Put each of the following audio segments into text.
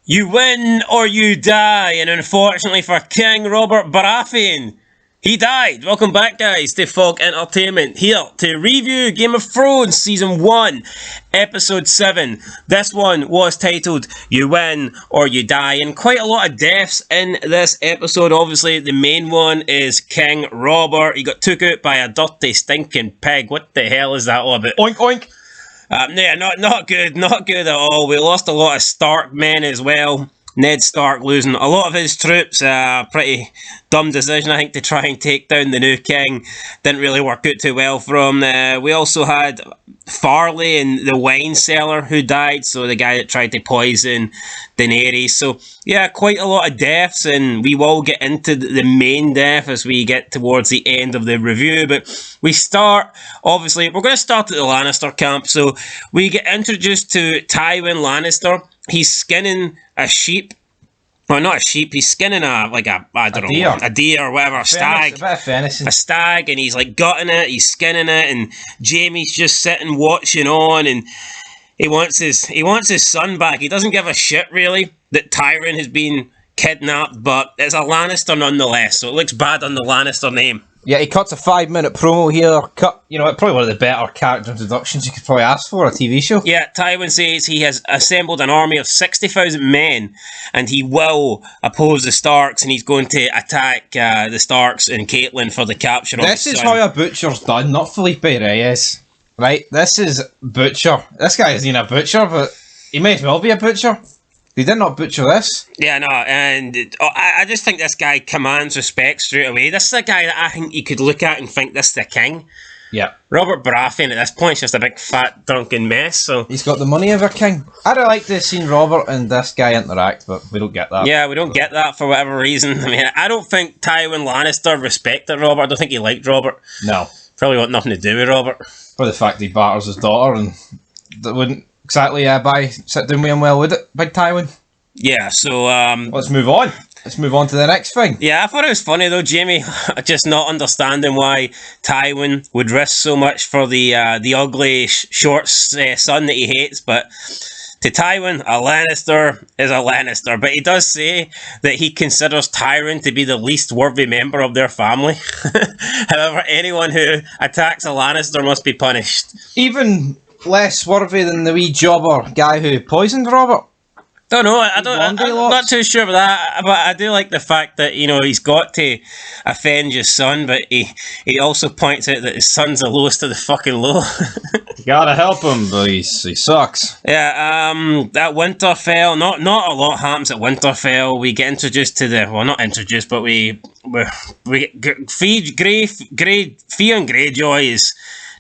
You win or you die, and unfortunately for King Robert Baratheon, he died. Welcome back, guys, to Fog Entertainment, here to review Game of Thrones Season 1, Episode 7. This one was titled You Win or You Die, and quite a lot of deaths in this episode. Obviously, the main one is King Robert. He got took out by a dirty, stinking pig. What the hell is that all about? Oink, oink. Yeah, not good at all. We lost a lot of Stark men as well. Ned Stark losing a lot of his troops. Pretty dumb decision, I think, to try and take down the new king. Didn't really work out too well for him. We also had Farley and the wine seller who died, so the guy that tried to poison Daenerys. So yeah, quite a lot of deaths, and we will get into the main death as we get towards the end of the review. But we start, obviously, we're going to start at the Lannister camp. So we get introduced to Tywin Lannister. He's skinning a sheep. Well, not a sheep. He's skinning a deer or whatever, a stag. A bit of venison. A stag, and he's like gutting it. He's skinning it, and Jaime's just sitting watching on, and he wants his son back. He doesn't give a shit really that Tyrion has been kidnapped, but it's a Lannister nonetheless. So it looks bad on the Lannister name. Yeah, he cuts a 5-minute promo here. Probably one of the better character introductions you could probably ask for a TV show. Yeah, Tywin says he has assembled an army of 60,000 men, and he will oppose the Starks, and he's going to attack the Starks and Catelyn for the capture of This his is son. how a butcher's done, not Felipe Reyes. Right? This is Butcher. This guy isn't a butcher, but he may as well be a butcher. He did not butcher this. Yeah, no, and I just think this guy commands respect straight away. This is a guy that I think you could look at and think this is the king. Yeah. Robert Baratheon at this point is just a big fat drunken mess, so... He's got the money of a king. I'd have liked to have seen Robert and this guy interact, but we don't get that. Yeah, we don't get that for whatever reason. I mean, I don't think Tywin Lannister respected Robert. I don't think he liked Robert. No. Probably want nothing to do with Robert. For the fact he batters his daughter, and that wouldn't exactly sit down with him well, would it, Big Tywin? Yeah, so... Let's move on. Let's move on to the next thing. Yeah, I thought it was funny though, Jamie, just not understanding why Tywin would risk so much for the ugly, short son that he hates, but to Tywin, a Lannister is a Lannister, but he does say that he considers Tyrion to be the least worthy member of their family. However, anyone who attacks a Lannister must be punished. Even less worthy than the wee jobber guy who poisoned Robert. I'm not too sure about that, but I do like the fact that, he's got to avenge his son, but he also points out that his son's the lowest of the fucking low. You gotta help him, but he sucks. Yeah, at Winterfell, not a lot happens at Winterfell. We get introduced to not introduced, but we get Theon Greyjoy is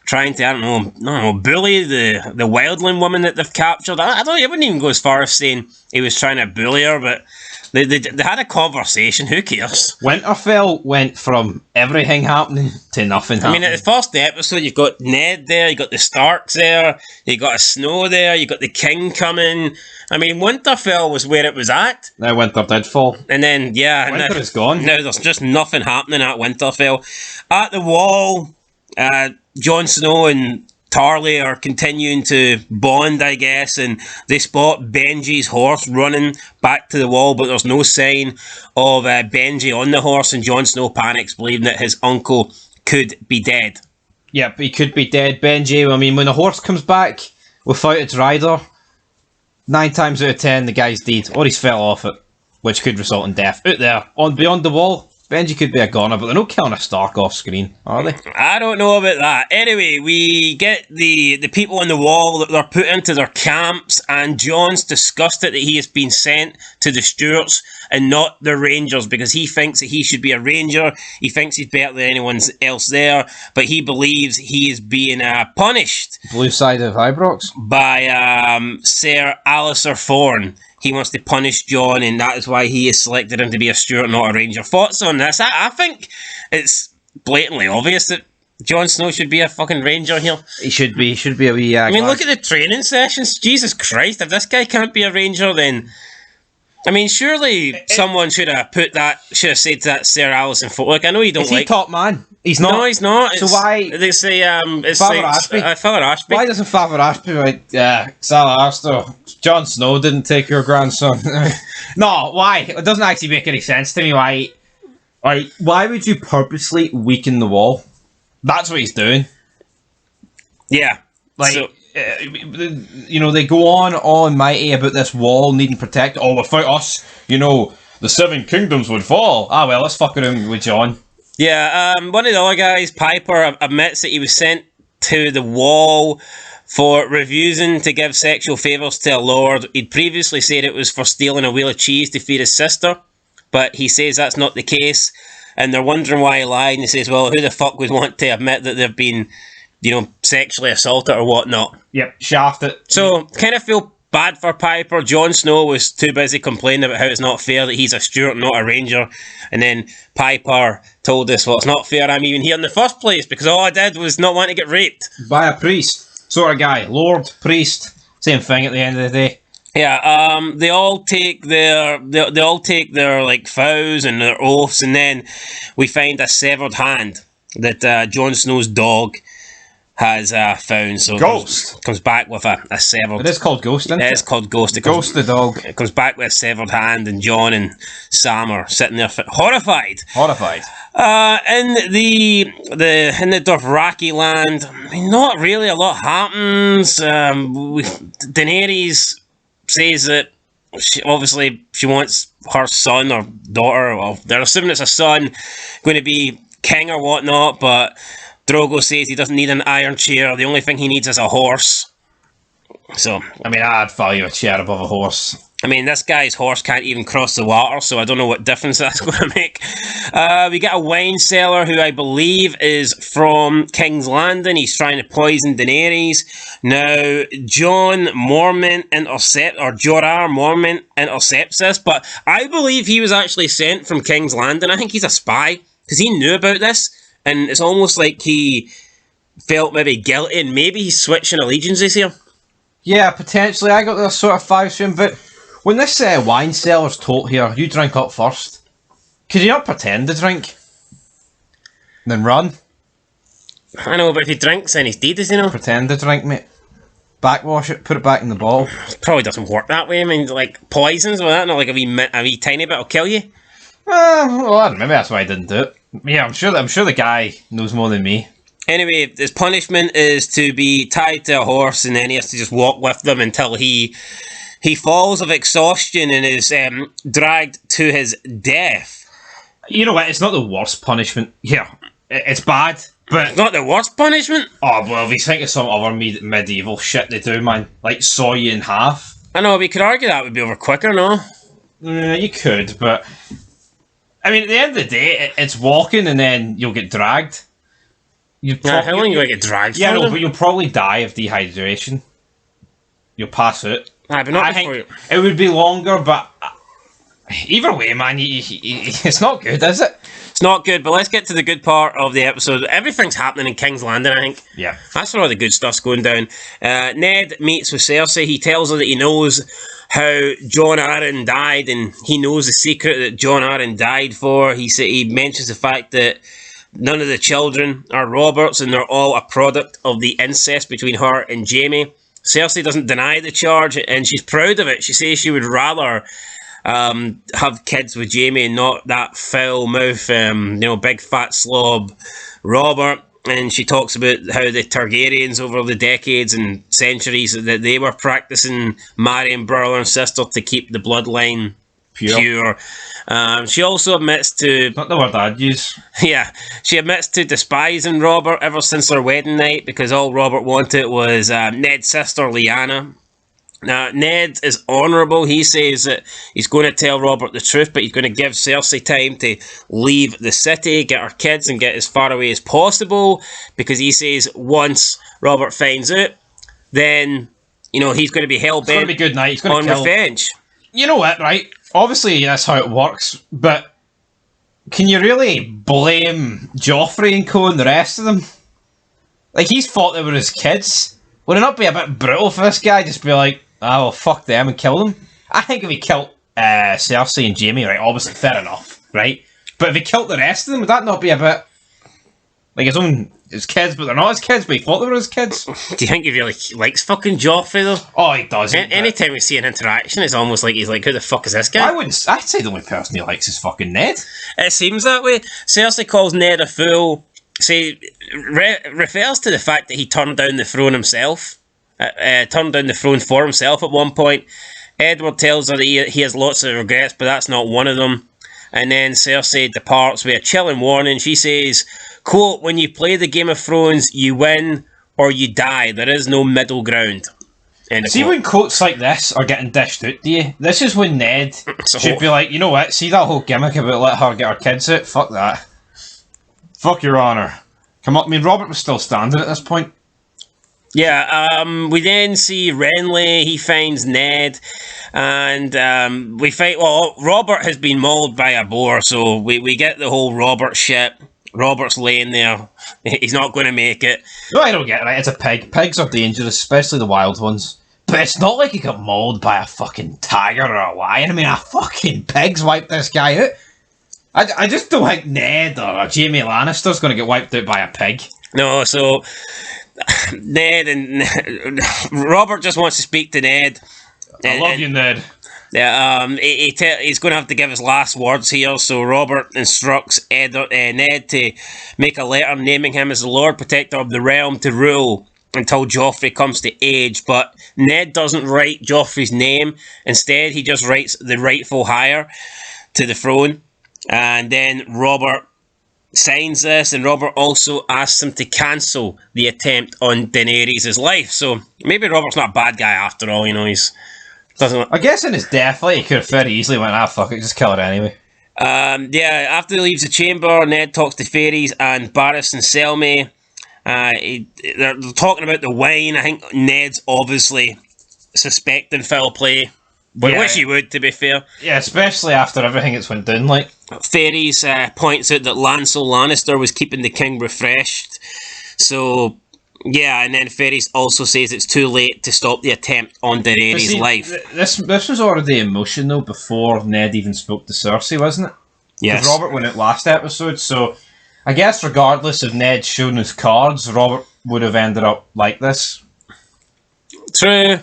trying to, I don't know, bully the wildling woman that they've captured. I wouldn't even go as far as saying he was trying to bully her, but they had a conversation. Who cares? Winterfell went from everything happening to nothing happening. I mean, at the first episode, you've got Ned there, you've got the Starks there, you got a Snow there, you got the King coming. I mean, Winterfell was where it was at. Now Winter did fall. And then, yeah. Winter is gone. Now there's just nothing happening at Winterfell. At the Wall, Jon Snow and Tarly are continuing to bond, I guess, and they spot Benji's horse running back to the Wall, but there's no sign of Benji on the horse, and Jon Snow panics, believing that his uncle could be dead. Yep, he could be dead, Benji. I mean, when the horse comes back without its rider, 9 times out of 10, the guy's dead, or he's fell off it, which could result in death. Out there, beyond the Wall, Benji could be a goner, but they're not killing a Stark off screen, are they? I don't know about that. Anyway, we get the people on the Wall that they're put into their camps, and Jon's disgusted that he has been sent to the Stuarts and not the Rangers, because he thinks that he should be a Ranger. He thinks he's better than anyone else there, but he believes he is being punished. Blue side of Ibrox? By Sir Alistair Thorne. He wants to punish Jon, and that is why he has selected him to be a Stuart, not a Ranger. Thoughts on this? I think it's blatantly obvious that Jon Snow should be a fucking Ranger here. He should be a wee... I mean, look at the training sessions. Jesus Christ, if this guy can't be a Ranger, then... I mean, surely someone should have said to that Sir Alison Folk. Like, I know you don't Is he like. top man? He's not. No, he's not. So why? They say it's Father like Ashby? Father Ashby. Why doesn't Father Ashby like, Sal Astor, Jon Snow didn't take your grandson? No, why? It doesn't actually make any sense to me. Why would you purposely weaken the wall? That's what he's doing. Yeah, Like, so, they go on mighty about this wall needing protect. Oh, without us, the Seven Kingdoms would fall. Ah, well, let's fuck him with Jon. yeah. One of the other guys, Piper, admits that he was sent to the wall for refusing to give sexual favours to a lord. He'd previously said it was for stealing a wheel of cheese to feed his sister, but he says that's not the case, and they're wondering why he lied, and he says, well, who the fuck would want to admit that they've been, sexually assaulted or whatnot? Yep, shafted. So, kind of feel bad for Piper. Jon Snow was too busy complaining about how it's not fair that he's a Stewart, not a Ranger. And then Piper told us, well, it's not fair I'm even here in the first place because all I did was not want to get raped. By a priest. Sort of guy. Lord, priest. Same thing at the end of the day. Yeah, they all take their like vows and their oaths, and then we find a severed hand that Jon Snow's dog has found. So Ghost comes back with a severed. It is called Ghost, isn't it? It is called Ghost. Ghost the dog. It comes back with a severed hand, and Jon and Sam are sitting there horrified. In the Dothraki land, I mean, not really a lot happens. Daenerys says that she wants her son or daughter. Well, they're assuming it's a son, going to be king or whatnot, but Drogo says he doesn't need an iron chair. The only thing he needs is a horse. So, I mean, I'd value a chair above a horse. I mean, this guy's horse can't even cross the water, so I don't know what difference that's going to make. We get a wine cellar who I believe is from King's Landing. He's trying to poison Daenerys. Now, Jorah Mormont intercepts this, but I believe he was actually sent from King's Landing. I think he's a spy, because he knew about this. And it's almost like he felt maybe guilty, and maybe he's switching allegiances here. Yeah, potentially. I got this sort of vibes from him, but when this wine cellar's told here, you drink up first. Could you not pretend to drink? And then run? I know, but if he drinks, then he's dead, Pretend to drink, mate. Backwash it, put it back in the bottle. It probably doesn't work that way. I mean, like, poisons with that, not like a wee tiny bit will kill you. Well, I don't know, maybe that's why I didn't do it. Yeah, I'm sure the guy knows more than me. Anyway, his punishment is to be tied to a horse, and then he has to just walk with them until he falls of exhaustion and is dragged to his death. You know what? It's not the worst punishment. Yeah, it's bad, but It's not the worst punishment. Oh well, if you think of some other medieval shit they do, man, like saw you in half. I know, we could argue that would be over quicker, no? You could, but I mean, at the end of the day, it's walking, and then you'll get dragged. How long are you going to get dragged for? Yeah, no, but you'll probably die of dehydration. You'll pass out. But not before you. It would be longer, but either way, man, it's not good, is it? It's not good, but let's get to the good part of the episode. Everything's happening in King's Landing, I think. Yeah. That's where all the good stuff's going down. Ned meets with Cersei. He tells her that he knows how Jon Arryn died, and he knows the secret that Jon Arryn died for. He mentions the fact that none of the children are Robert's, and they're all a product of the incest between her and Jaime. Cersei doesn't deny the charge, and she's proud of it. She says she would rather have kids with Jaime and not that foul mouth, big fat slob Robert. And she talks about how the Targaryens over the decades and centuries that they were practicing marrying brother and sister to keep the bloodline pure. She also admits to... Not the word I'd use. Yeah, she admits to despising Robert ever since their wedding night, because all Robert wanted was Ned's sister, Lyanna. Now, Ned is honourable. He says that he's going to tell Robert the truth, but he's going to give Cersei time to leave the city, get her kids, and get as far away as possible, because he says once Robert finds out, then, he's going to be hell-bent be good night. He's going to on revenge. You know what, right? Obviously, that's how it works, but can you really blame Joffrey and co and the rest of them? Like, he's thought they were his kids. Would it not be a bit brutal for this guy just be like, well, fuck them and kill them? I think if he killed Cersei and Jaime, right? Obviously, fair enough, right? But if he killed the rest of them, would that not be a bit like his kids, but they're not his kids, but he thought they were his kids? Do you think he really likes fucking Joffrey though? Oh, he doesn't. Anytime we see an interaction, it's almost like he's like, who the fuck is this guy? I'd say the only person he likes is fucking Ned. It seems that way. Cersei calls Ned a fool. Refers to the fact that he turned down the throne himself. Turned down the throne for himself at one point. Edward tells her that he has lots of regrets, but that's not one of them. And then Cersei departs with a chilling warning. She says, quote, when you play the Game of Thrones, you win or you die. There is no middle ground. See, when quotes like this are getting dished out to you, this is when Ned should be like, you know what, see that whole gimmick about let her get her kids out? Fuck that. Fuck your honour. Come on, I mean, Robert was still standing at this point. Yeah, we then see Renly, he finds Ned, and we find, well, Robert has been mauled by a boar, so we get the whole Robert shit. Robert's laying there. He's not going to make it. No, I don't get it, right? It's a pig. Pigs are dangerous, especially the wild ones. But it's not like he got mauled by a fucking tiger or a lion. I mean, a fucking pig's wiped this guy out. I just don't think Ned or Jaime Lannister's going to get wiped out by a pig. No, so Ned and Robert just wants to speak to Ned. I love you, Ned. Yeah, he's going to have to give his last words here. So Robert instructs Ned to make a letter naming him as the Lord Protector of the Realm to rule until Joffrey comes to age. But Ned doesn't write Joffrey's name. Instead, he just writes the rightful heir to the throne. And then Robert signs this, and Robert also asks him to cancel the attempt on Daenerys' life. So maybe Robert's not a bad guy after all, you know, he's... I guess in his death, like, he could have very easily went, fuck it, just kill her anyway. Yeah, after he leaves the chamber, Ned talks to Fairies and Barris and Selmy. They're talking about the wine. I think Ned's obviously suspecting foul play. Which he would, to be fair. Yeah, especially after everything that's went down, like. Fairies points out that Lancel Lannister was keeping the king refreshed. So... yeah, and then Ferris also says it's too late to stop the attempt on Daenerys' life. This was already emotional before Ned even spoke to Cersei, wasn't it? Yes. Because Robert went out last episode, so I guess regardless of Ned showing his cards, Robert would have ended up like this. True.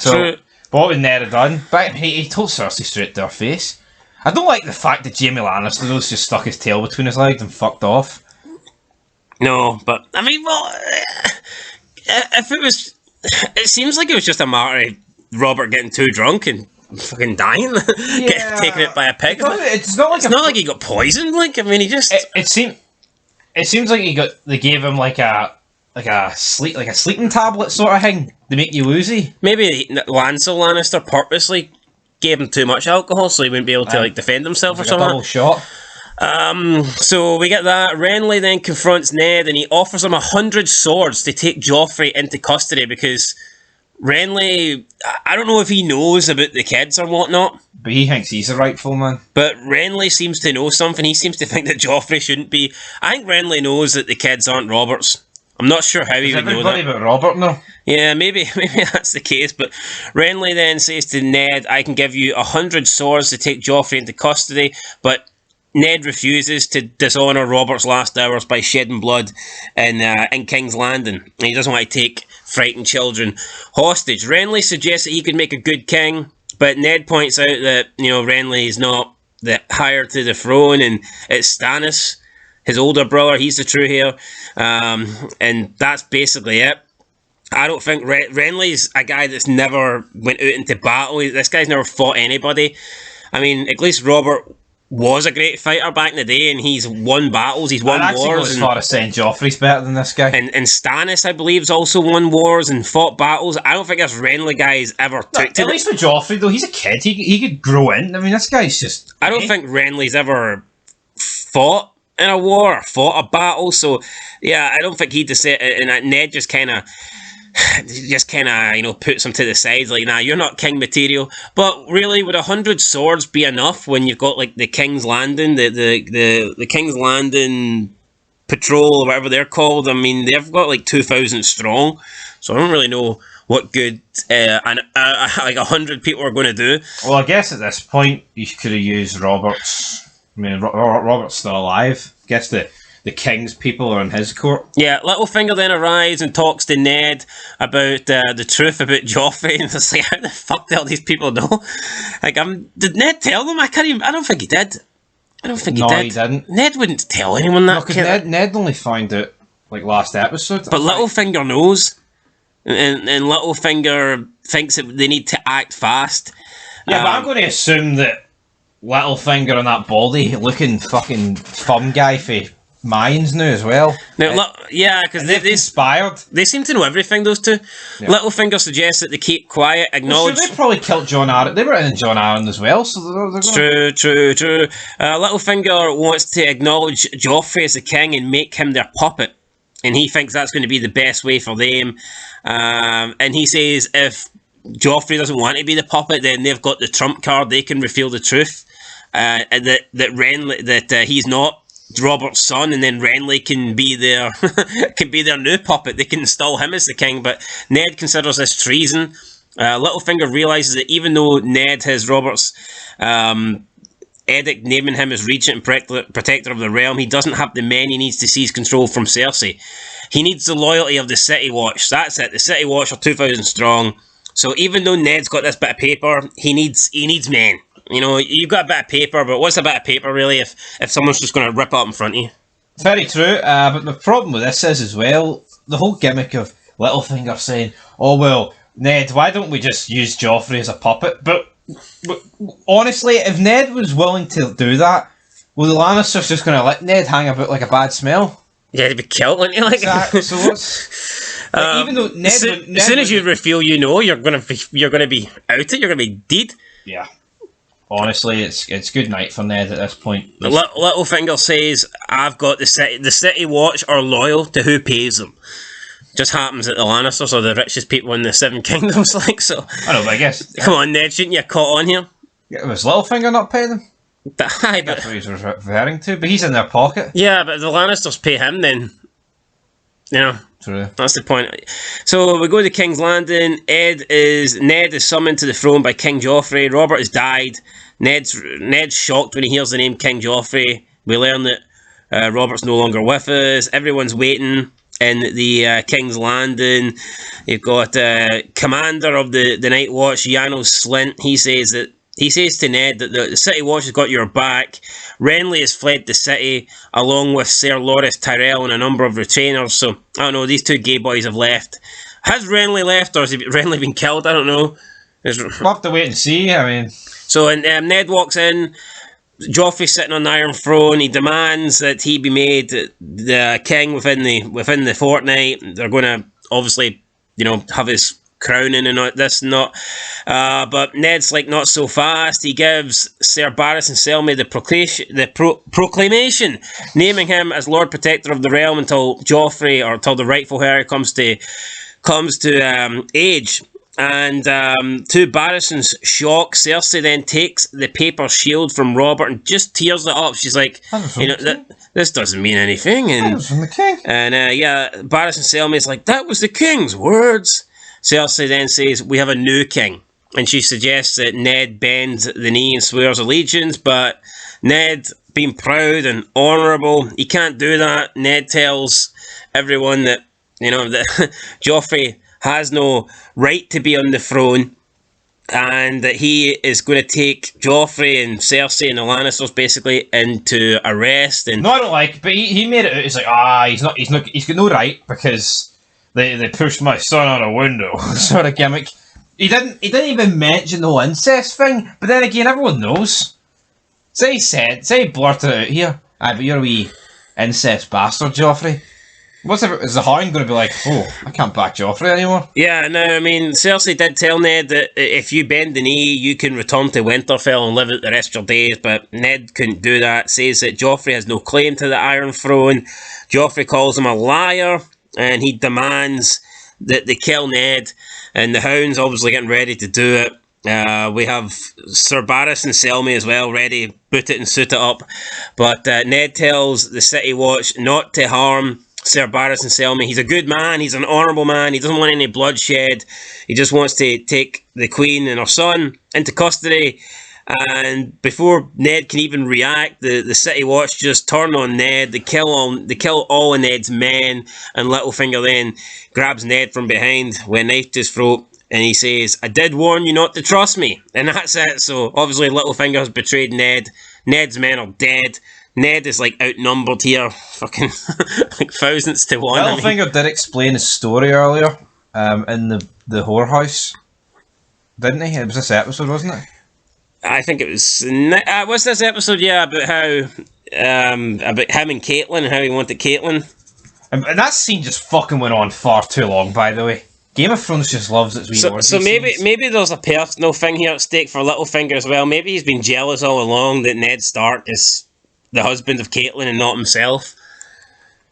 But what would Ned have done? But he told Cersei straight to her face. I don't like the fact that Jaime Lannister just stuck his tail between his legs and fucked off. No, but, I mean, well, if it was... it seems like it was just a matter of Robert getting too drunk and fucking dying. Getting taken out by a pig. It's not like he got poisoned, like, I mean, he just... It seems like they gave him like a sleeping tablet sort of thing to make you woozy. Maybe Lancel Lannister purposely gave him too much alcohol so he wouldn't be able to, like, defend himself or something. A double shot. So we get that. Renly then confronts Ned and he offers him 100 swords to take Joffrey into custody because Renly, I don't know if he knows about the kids or whatnot. But he thinks he's the rightful man. But Renly seems to know something. He seems to think that Joffrey shouldn't be. I think Renly knows that the kids aren't Robert's. I'm not sure how he would know that. About Robert now? Yeah, maybe that's the case. But Renly then says to Ned, I can give you 100 swords to take Joffrey into custody, but Ned refuses to dishonour Robert's last hours by shedding blood in King's Landing. He doesn't want to take frightened children hostage. Renly suggests that he could make a good king, but Ned points out that, you know, Renly is not the heir to the throne, and it's Stannis, his older brother. He's the true heir, and that's basically it. I don't think Renly's a guy that's never went out into battle. This guy's never fought anybody. I mean, at least Robert was a great fighter back in the day, and he's won battles, he's won wars. I'd actually go as far as saying Joffrey's better than this guy. And Stannis, I believe, has also won wars and fought battles. I don't think this Renly guy's ever took to at least with Joffrey, though, he's a kid. He could grow in. I mean, this guy's just... I don't think Renly's ever fought in a war or fought a battle, so, yeah, I don't think he'd say it, and Ned just kind of, you know, puts him to the side, like, nah, you're not king material. But really, would 100 swords be enough when you've got, like, the King's Landing, the King's Landing patrol, or whatever they're called? I mean, they've got, like, 2,000 strong, so I don't really know what good like 100 people are going to do. Well, I guess at this point you could have used Robert's. I mean, Robert's still alive. I guess the king's people are in his court. Yeah, Littlefinger then arrives and talks to Ned about the truth about Joffrey, and it's like, how the fuck do all these people know? Like, did Ned tell them? I don't think he did. I don't think he did. No, he didn't. Ned wouldn't tell anyone that. No, because Ned only found out like last episode. But Littlefinger knows, and Littlefinger thinks that they need to act fast. Yeah, but I'm going to assume that Littlefinger and that baldy looking fucking thumb guy for Mayans now as well. Now, yeah, because they inspired. They seem to know everything. Those two. Yeah. Littlefinger suggests that they keep quiet, acknowledge. Well, they probably killed Jon Arryn. They were in Jon Arryn as well, so they're True. Littlefinger wants to acknowledge Joffrey as the king and make him their puppet, and he thinks that's going to be the best way for them. And he says if Joffrey doesn't want to be the puppet, then they've got the trump card. They can reveal the truth, that Renly, that he's not Robert's son, and then Renly can be their new puppet. They can install him as the king, but Ned considers this treason. Littlefinger realizes that even though Ned has Robert's edict naming him as regent and protector of the realm, he doesn't have the men he needs to seize control from Cersei. He needs the loyalty of the City Watch. That's it. The City Watch are 2,000 strong. So even though Ned's got this bit of paper, he needs men. You know, you've got a bit of paper, but what's a bit of paper really if someone's just going to rip up in front of you? Very true, but the problem with this is as well, the whole gimmick of Littlefinger saying, oh well, Ned, why don't we just use Joffrey as a puppet? But honestly, if Ned was willing to do that, well, the Lannisters just going to let Ned hang about like a bad smell? Yeah, he'd be killed, wouldn't he? Like, exactly. So what's... Like, even though Ned... As soon as you reveal you're going to be out it, you're going to be dead. Yeah. Honestly, it's good night for Ned at this point. Littlefinger says, I've got the City Watch are loyal to who pays them. Just happens that the Lannisters are the richest people in the Seven Kingdoms, like, so... I know, but I guess... Come on, Ned, shouldn't you caught on here? Yeah, was Littlefinger not paying them? That's what he's referring to, but he's in their pocket. Yeah, but if the Lannisters pay him, then... You know... True. That's the point. So we go to King's Landing. Ned is summoned to the throne by King Joffrey. Robert has died. Ned's shocked when he hears the name King Joffrey. We learn that Robert's no longer with us. Everyone's waiting in the King's Landing. You've got commander of the Night Watch, Janos Slint. He says to Ned that the City Watch has got your back. Renly has fled the city, along with Ser Loras Tyrell and a number of retainers. So, I don't know, these two gay boys have left. Has Renly left, or has Renly been killed? I don't know. We'll have to wait and see, I mean... So, Ned walks in. Joffrey's sitting on the Iron Throne. He demands that he be made the king within the fortnight. They're going to, obviously, have his crowning and this and that. But Ned's like, not so fast. He gives Ser Barris and Selmy the proclamation, naming him as Lord Protector of the Realm until Joffrey, or until the rightful heir comes to age. And to Barrisan's shock, Cersei then takes the paper shield from Robert and just tears it up. She's like, this doesn't mean anything. And Barris and Selmy like, that was the king's words. Cersei then says, we have a new king. And she suggests that Ned bends the knee and swears allegiance, but Ned, being proud and honourable, he can't do that. Ned tells everyone that, that Joffrey has no right to be on the throne, and that he is going to take Joffrey and Cersei and the Lannisters basically into arrest. And no, I don't like it, but he made it out. He's like, he's got no right because they pushed my son out a window, sort of gimmick. He didn't even mention the whole incest thing, but then again, everyone knows. Say he blurted it out here. Aye, but you're a wee incest bastard, Joffrey. Is the Hound going to be like, oh, I can't back Joffrey anymore? Yeah, no, I mean, Cersei did tell Ned that if you bend the knee, you can return to Winterfell and live out the rest of your days, but Ned couldn't do that. Says that Joffrey has no claim to the Iron Throne. Joffrey calls him a liar, and he demands that they kill Ned, and the Hound's obviously getting ready to do it. We have Ser Barris and Selmy as well, ready, boot it and suit it up. But Ned tells the City Watch not to harm Sir Barris and Selmy. He's a good man. He's an honourable man. He doesn't want any bloodshed. He just wants to take the Queen and her son into custody. And before Ned can even react, the City Watch just turn on Ned. They kill all of Ned's men, and Littlefinger then grabs Ned from behind with a knife to his throat, and he says, "I did warn you not to trust me." And that's it. So obviously Littlefinger has betrayed Ned. Ned's men are dead. Ned is like outnumbered here, fucking like thousands to one. Littlefinger did explain his story earlier, in the whorehouse, didn't he? It was this episode, wasn't it? I think it was. What's this episode? Yeah, about how about him and Caitlyn and how he wanted Caitlyn. And that scene just fucking went on far too long. By the way, Game of Thrones just loves its wee So maybe there's a personal thing here at stake for Littlefinger as well. Maybe he's been jealous all along that Ned Stark is the husband of Caitlyn and not himself.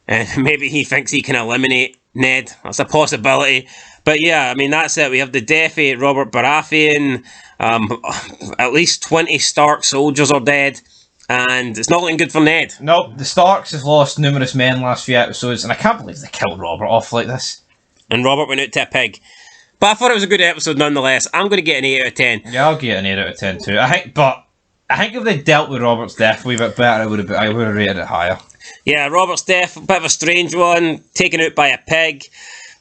And maybe he thinks he can eliminate Ned. That's a possibility. But yeah, I mean, that's it. We have the death of Robert Baratheon. At least 20 Stark soldiers are dead. And it's not looking good for Ned. Nope, the Starks have lost numerous men last few episodes. And I can't believe they killed Robert off like this. And Robert went out to a pig. But I thought it was a good episode nonetheless. I'm going to get an 8 out of 10. Yeah, I'll get an 8 out of 10 too. I think if they dealt with Robert's death a wee bit better, I would have rated it higher. Yeah, Robert's death, a bit of a strange one. Taken out by a pig.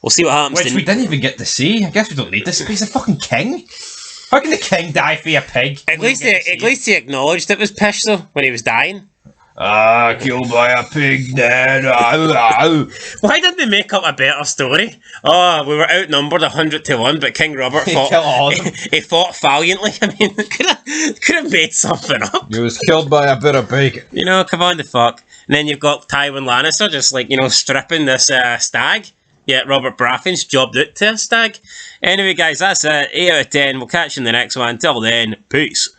We'll see what happens. Which we didn't even get to see. I guess we don't need this. He's a fucking king. How can the king die for a pig? At least he acknowledged it was pish though when he was dying. Killed by a pig, Ned. Why didn't they make up a better story? Oh, we were outnumbered 100 to 1, but King Robert fought. He fought valiantly. I mean, could have made something up. He was killed by a bit of bacon. You know, come on the fuck. And then you've got Tywin Lannister just like, stripping this stag. Yeah, Robert Baratheon's jobbed out to a stag. Anyway, guys, that's it. 8 out of 10. We'll catch you in the next one. Until then, peace.